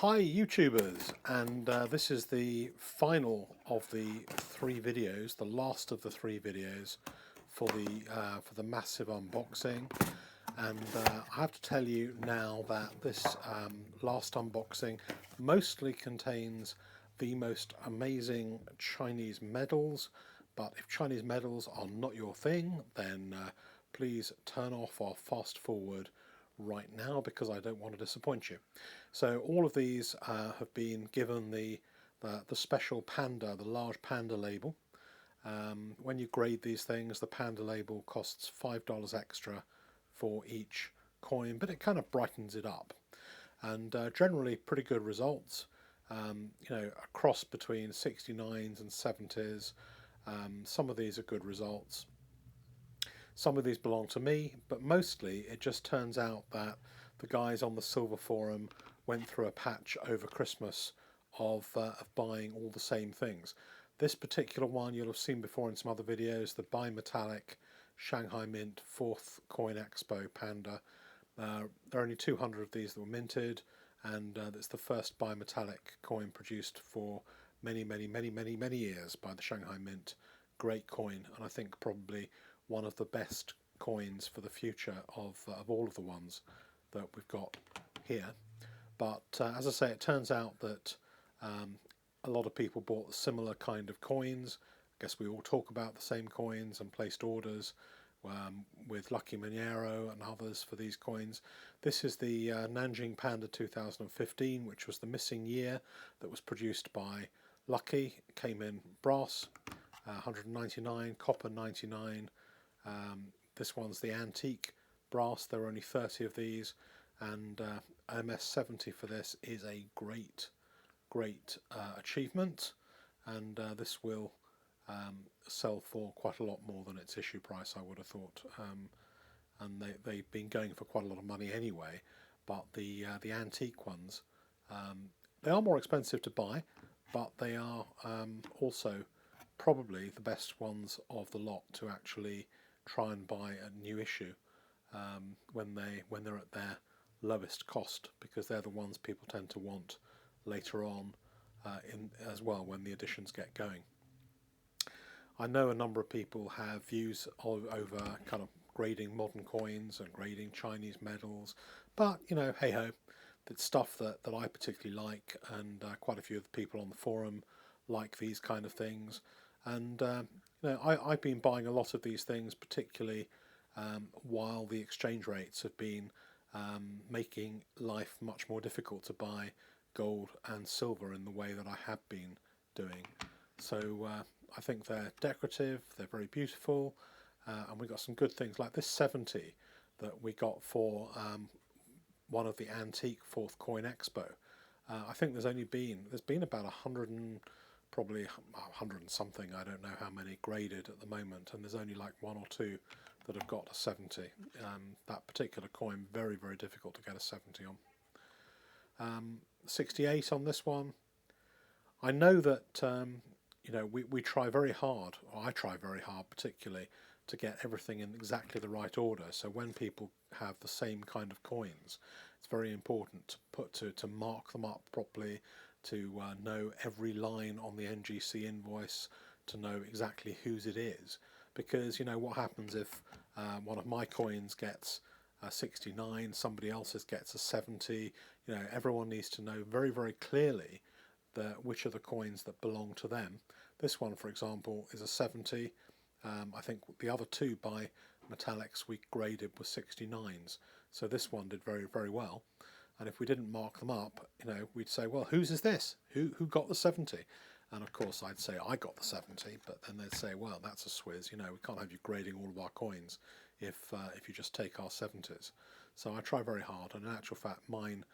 Hi YouTubers, and this is the final of the three videos, the last of the three videos for the massive unboxing. And I have to tell you now that this last unboxing mostly contains the most amazing Chinese medals. But if Chinese medals are not your thing, then please turn off or fast forward right now, because I don't want to disappoint you. So all of these have been given the special panda, the large panda label. When you grade these things, the panda label costs $5 extra for each coin, but it kind of brightens it up, and generally pretty good results. A cross between 69s and 70s. Some of these are good results. Some of these belong to me, but mostly it just turns out that the guys on the silverforum went through a patch over Christmas of buying all the same things. This particular one you'll have seen before in some other videos, the bimetallic Shanghai Mint 4th Coin Expo Panda. There are only 200 of these that were minted, and it's the first bimetallic coin produced for many years by the Shanghai Mint. Great coin, and I think probably one of the best coins for the future of all of the ones that we've got here. But as I say, it turns out that a lot of people bought similar kind of coins. I guess we all talk about the same coins and placed orders with Lucky Monero and others for these coins. This is the Nanjing Panda 2015, which was the missing year, that was produced by Lucky. It came in brass, 199, copper 99. This one's the antique brass. There are only 30 of these, and MS70 for this is a great achievement, and this will sell for quite a lot more than its issue price, I would have thought. And they've been going for quite a lot of money anyway, but the antique ones, they are more expensive to buy, but they are also probably the best ones of the lot to actually try and buy a new issue when they're at their lowest cost, because they're the ones people tend to want later on as well, when the editions get going. I know a number of people have views over kind of grading modern coins and grading Chinese medals, but hey ho, it's stuff that I particularly like, and quite a few of the people on the forum like these kind of things. And I've been buying a lot of these things, particularly while the exchange rates have been making life much more difficult to buy gold and silver in the way that I have been doing. So I think they're decorative, they're very beautiful, and we got some good things like this 70 that we got for one of the antique 4th Coin Expo. I think there's been about 100 and probably 100 and something, I don't know how many graded at the moment, and there's only like one or two that have got a 70. That particular coin, very difficult to get a 70 on. 68 on this one. I know that we try very hard, or I try very hard particularly, to get everything in exactly the right order. So when people have the same kind of coins, it's very important to mark them up properly, to know every line on the NGC invoice, to know exactly whose it is. Because what happens if one of my coins gets a 69, somebody else's gets a 70. Everyone needs to know very clearly which are the coins that belong to them. This one, for example, is a 70. I think the other two by metallics we graded were 69s. So this one did very well. And if we didn't mark them up, we'd say, well, whose is this? Who got the 70? And of course I'd say I got the 70, but then they'd say, well, that's a swizz. We can't have you grading all of our coins if you just take our 70s. So I try very hard, and in actual fact mine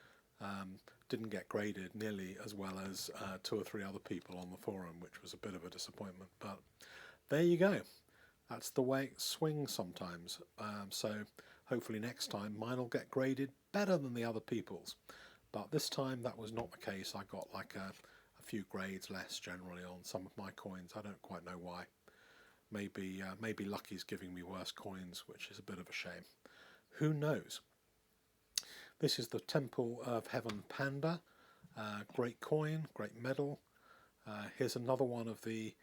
didn't get graded nearly as well as 2 or 3 other people on the forum, which was a bit of a disappointment. But there you go. That's the way it swings sometimes. So hopefully next time mine will get graded better than the other people's. But this time that was not the case. I got like a few grades less generally on some of my coins. I don't quite know why. Maybe Lucky's giving me worse coins, which is a bit of a shame. Who knows? This is the Temple of Heaven Panda. Great coin, great medal. Here's another one of the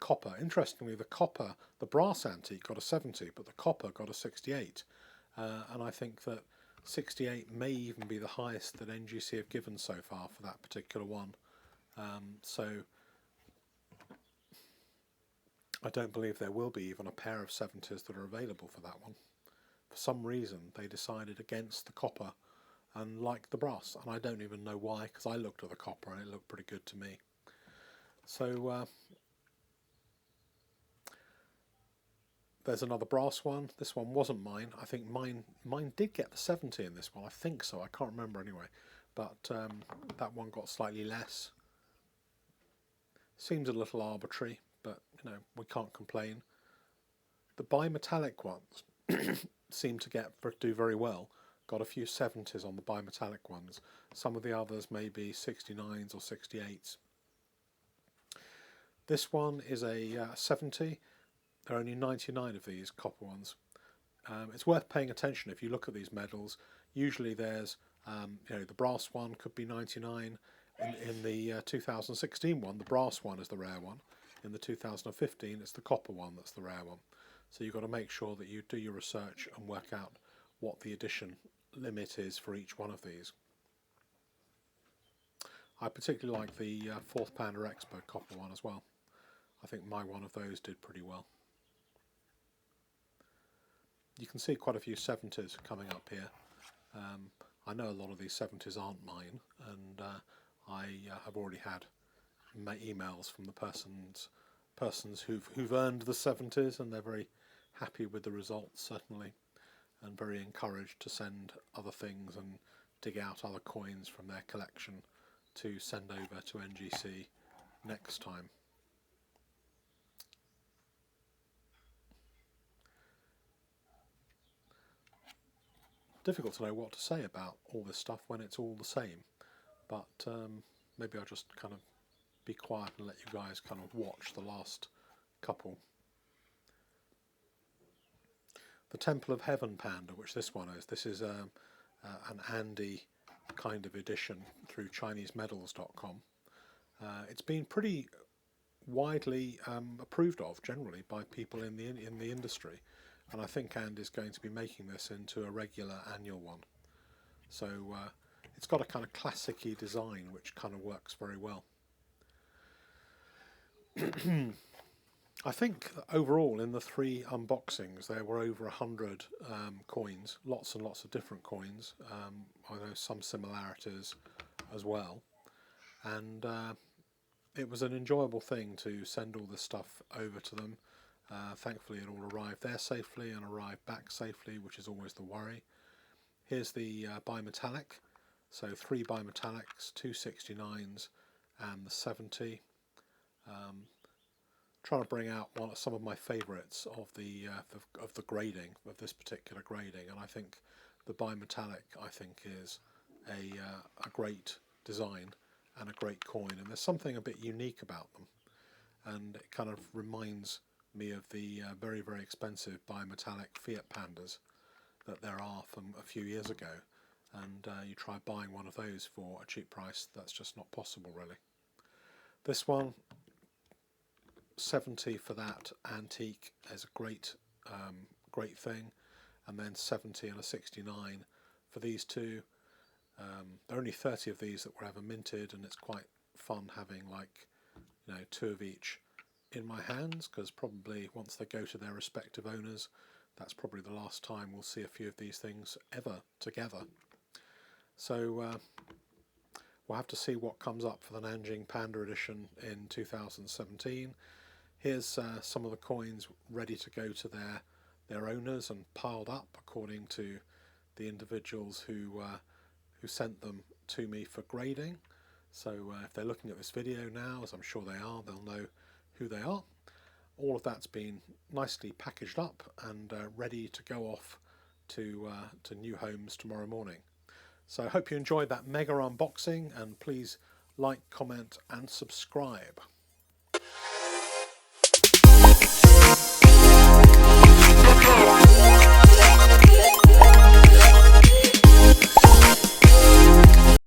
copper. Interestingly, the brass antique got a 70, but the copper got a 68. And I think that 68 may even be the highest that NGC have given so far for that particular one. So I don't believe there will be even a pair of 70s that are available for that one. For some reason, they decided against the copper and liked the brass, and I don't even know why, because I looked at the copper and it looked pretty good to me. So there's another brass one. This one wasn't mine. I think mine did get the 70 in this one. I think so. I can't remember anyway. But that one got slightly less. Seems a little arbitrary, but we can't complain. The bimetallic ones seem to do very well. Got a few 70s on the bimetallic ones. Some of the others may be 69s or 68s. This one is a 70. There are only 99 of these copper ones. It's worth paying attention if you look at these medals. Usually there's, the brass one could be 99. In the 2016 one, the brass one is the rare one. In the 2015, it's the copper one that's the rare one. So you've got to make sure that you do your research and work out what the edition limit is for each one of these. I particularly like the 4th Panda Expo copper one as well. I think my one of those did pretty well. You can see quite a few 70s coming up here. I know a lot of these 70s aren't mine, and I have already had emails from the persons who've earned the 70s, and they're very happy with the results, certainly, and very encouraged to send other things and dig out other coins from their collection to send over to NGC next time. Difficult to know what to say about all this stuff when it's all the same, but maybe I'll just kind of be quiet and let you guys kind of watch the last couple. The Temple of Heaven Panda, which this one is, this is an Andy kind of edition through ChineseMedals.com. It's been pretty widely approved of generally by people in the industry, and I think Andy's going to be making this into a regular annual one. So it's got a kind of classic-y design which kind of works very well. I think overall in the 3 unboxings there were over 100 coins, lots and lots of different coins. I know some similarities as well, and it was an enjoyable thing to send all this stuff over to them. Thankfully it all arrived there safely and arrived back safely, which is always the worry. Here's the bimetallic, so 3 bimetallics, 2 69s and the 70. Trying to bring out some of my favourites of the grading, of this particular grading, and I think the bimetallic is a great design and a great coin, and there's something a bit unique about them, and it kind of reminds me of the very, very expensive bimetallic Fiat Pandas that there are from a few years ago, and you try buying one of those for a cheap price, that's just not possible really. This one, 70 for that antique is a great thing, and then 70 and a 69 for these two. There are only 30 of these that were ever minted, and it's quite fun having 2 of each in my hands, because probably once they go to their respective owners, that's probably the last time we'll see a few of these things ever together. So we'll have to see what comes up for the Nanjing Panda edition in 2017. Here's some of the coins ready to go to their owners and piled up according to the individuals who sent them to me for grading. So if they're looking at this video now, as I'm sure they are, they'll know who they are. All of that's been nicely packaged up and ready to go off to new homes tomorrow morning. So I hope you enjoyed that mega unboxing, and please like, comment and subscribe.